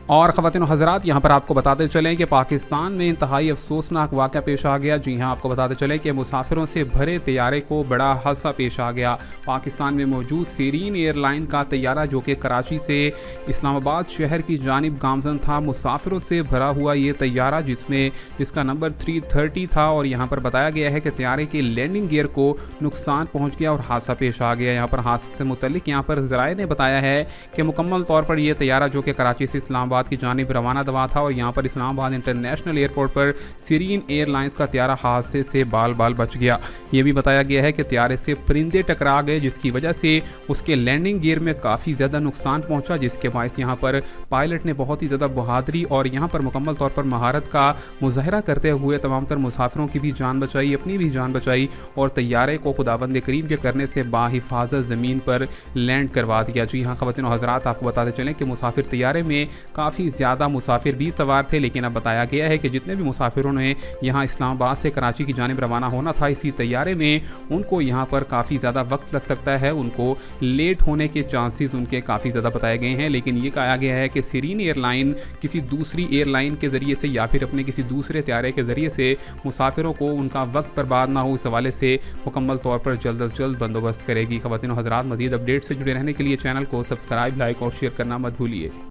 और ख़वातीन और हज़रात, यहाँ पर आपको बताते चलें कि पाकिस्तान में इंतहाई अफसोसनाक वाक़या पेश आ गया। जी हाँ, आपको बताते चलें कि मुसाफिरों से भरे तैयारे को बड़ा हादसा पेश आ गया। पाकिस्तान में मौजूद सीरीन एयरलाइन का तैयारा जो कि कराची से इस्लामाबाद शहर की जानिब गामजन था, मुसाफिरों से भरा हुआ ये तैयारा जिसका नंबर 330 था, और यहाँ पर बताया गया है कि तैयारे के लैंडिंग गियर को नुकसान पहुँच गया और हादसा पेश आ गया। यहाँ पर हादसे से मुतल्लिक यहाँ पर ज़राए ने बताया है कि मुकम्मल तौर पर यह तैयारा जो कि कराची से इस्लामाबाद की जानिब रवाना दवा था, और यहाँ पर इस्लामाबाद इंटरनेशनल एयरपोर्ट पर सीरीन एयरलाइंस का तैयारा हादसे से बाल बाल बच गया। ये भी बताया गया है कि तैयारे से परिंदे टकरा गए, जिसकी वजह से उसके लैंडिंग गियर में काफ़ी ज़्यादा नुकसान पहुंचा, जिसके बायस यहाँ पर पायलट ने बहुत ही ज़्यादा बहादुरी और यहाँ पर मुकम्मल तौर पर महारत का मुजाहरा करते हुए तमाम तर मुसाफिरों की भी जान बचाई, अपनी भी जान बचाई, और तैयारे को खुदाबंद करीम के करने से बाहिफाजत ज़मीन पर लैंड करवा दिया। जी हाँ ख़वातीन और हज़रात, आपको बताते चलें कि मुसाफिर तैयारे में काफ़ी ज़्यादा मुसाफिर भी सवार थे, लेकिन अब बताया गया है कि जितने भी मुसाफिरों ने यहाँ इस्लामाबाद से कराची की जानिब रवाना होना था इसी तैयारे में, उनको यहाँ पर काफ़ी ज़्यादा वक्त लग सकता है, उनको लेट होने के चांसेस उनके काफ़ी ज़्यादा बताए गए हैं। लेकिन ये कहा गया है कि सीरीन एयरलाइन किसी दूसरी एयरलाइन के ज़रिए से या फिर अपने किसी दूसरे तैयारे के ज़रिए से मुसाफिरों को उनका वक्त बर्बाद ना हो, इस हवाले से मुकम्मल तौर पर जल्द अज जल्द बंदोबस्त करेगी। ख़वातीन और हज़रात, मज़ीद अपडेट से जुड़े रहने के लिए चैनल को सब्सक्राइब, लाइक और शेयर करना मत भूलिए।